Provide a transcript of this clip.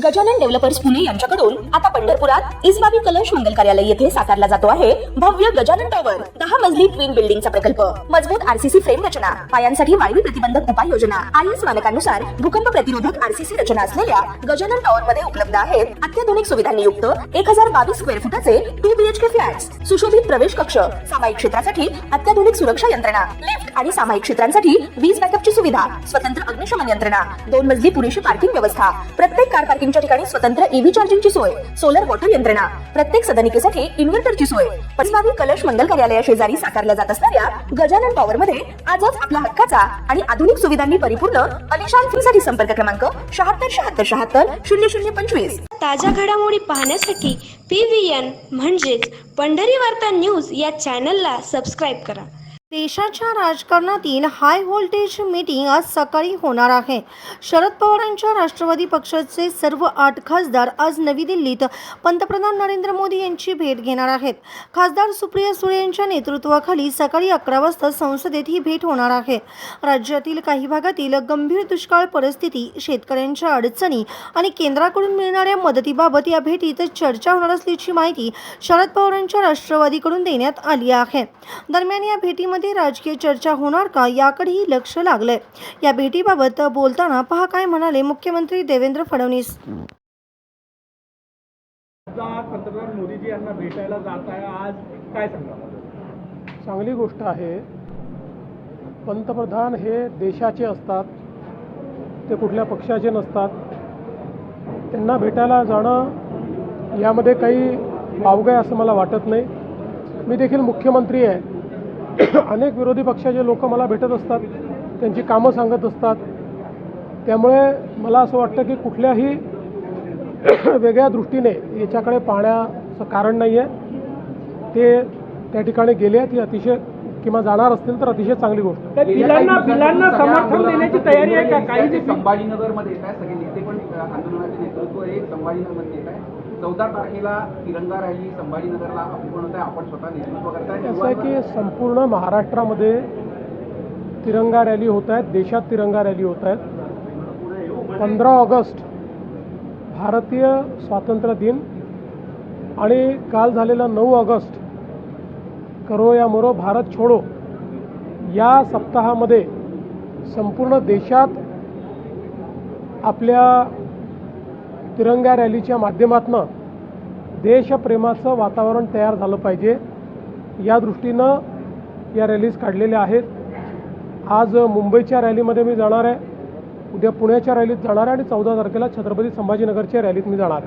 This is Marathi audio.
गजानन डेव्हलपर्स पुणे यांच्याकडून आता पंढरपुरात इसबाबी कलश मंगल कार्यालय येथे साकारला जातो आहे भव्य गजानन टॉवर 10 मजली ट्विन बिल्डिंगचा प्रकल्प। मजबूत आरसीसी फ्रेम रचना, पायांसाठी वायू प्रतिबंधक उपाययोजना, आयएस मानकानुसार भूकंप प्रतिरोधक आरसीसी रचना असलेल्या गजानन टॉवर मध्ये उपलब्ध आहेत अत्याधुनिक सुविधांनी युक्त 1022 स्क्वेअर फुटाचे 2 बीएचके फ्लॅट्स, सुशोभित प्रवेश कक्ष, सामायिक क्षेत्रासाठी अत्याधुनिक सुरक्षा यंत्रणा, लिफ्ट आणि सामायिक क्षेत्रांसाठी वीज बॅकअपची सुविधा, स्वतंत्र अग्निशमन यंत्रणा, 2 मजली पुरेशी पार्किंग व्यवस्था, प्रत्येक कार पार्किंगच्या ठिकाणी स्वतंत्र ईव्ही चार्जिंगची सोय, सोलर वॉटर यंत्रणा, प्रत्येक सदनिकेसाठी इन्व्हर्टरची सोय। इसबाबी कलश मंगल कार्यालया शेजारी साकारल्या जात असणाऱ्या गजानन टॉवर मध्ये आजच आपला हक्काचा आणि आधुनिक सुविधांनी परिपूर्ण अलिशान फ्रीसाठी संपर्क क्रमांक 7677700025। ताज्या घडामोडी पाहण्यासाठी PVN म्हणजेच पंढरी वार्ता न्यूज या चॅनलला सबस्क्राईब करा। देशाच्या राजकारणातील हाय व्होल्टेज मीटिंग आज सकाळी होणार आहे। शरद पवारांच्या राष्ट्रवादी पक्षाचे सर्व 8 खासदार आज नवी दिल्लीत पंतप्रधान नरेंद्र मोदी यांची भेट घेणार आहेत। खासदार सुप्रिया सुळे यांच्या नेतृत्वाखाली सकाळी 11 वाजता संसदेत ही भेट होणार आहे। राज्यातील काही भागातील गंभीर दुष्काळ परिस्थिती, शेतकऱ्यांच्या अडचणी आणि केंद्राकडून मिळणाऱ्या मदतीबाबत या भेटीत चर्चा होणार असल्याची माहिती शरद पवारांच्या राष्ट्रवादीकडून देण्यात आली आहे। दरम्यान या भेटीमध्ये राजकीय चर्चा होणार का याकडेही लक्ष लागले। या भेटीबाबत बोलताना पहा काय म्हणाले मुख्यमंत्री देवेंद्र फडणवीस। पंतप्रधान मोदीजी यांना भेटायला जात आहे, आज काय सांगा? चांगली गोष्ट आहे। पंतप्रधान हे देशाचे असतात, ते कुठल्या पक्षाचे नसतात। त्यांना भेटायला जाणं यामध्ये काही वावगं आहे असं मला वाटत नाही। मी देखील मुख्यमंत्री आहे, अनेक विरोधी पक्षाचे लोक मला भेटत असतात, त्यांची कामं सांगत असतात। त्यामुळे मला असं वाटतं की कुठल्याही वेगळ्या दृष्टीने याच्याकडे पाहण्याचं कारण नाही आहे। ते त्या ठिकाणी गेले आहेत, ही अतिशय किंवा जाणार असतील तर अतिशय चांगली गोष्ट आहे। बिलांना समर्थन देण्याची तयारी आहे का? काही जे संभाजीनगरमध्ये येत आहे, सगळे नेते पण आंदोलनाचे नेतृत्व हे संभाजीनगरमध्ये येत आहे। 14 तारखेला तिरंगा रॅली संभाजीनगरला आपण होत आहे, आपण स्वतः नेतृत्व करताय। असं आहे की संपूर्ण महाराष्ट्रामध्ये तिरंगा रॅली होत आहेत, देशात तिरंगा रॅली होत आहेत। 15 ऑगस्ट भारतीय स्वातंत्र्य दिन आणि काल झालेला 9 ऑगस्ट करो या मरो भारत छोडो या सप्ताहामध्ये संपूर्ण देशात आपल्या तिरंगा रॅलीच्या माध्यमातून देशप्रेमाचं वातावरण तयार झालं पाहिजे, या दृष्टीनं या रॅलीज काढलेल्या आहेत। आज मुंबईच्या रॅलीमध्ये मी जाणार आहे, उद्या पुण्याच्या रॅलीत जाणार आहे आणि 14 तारखेला छत्रपती संभाजीनगरच्या रॅलीत मी जाणार आहे।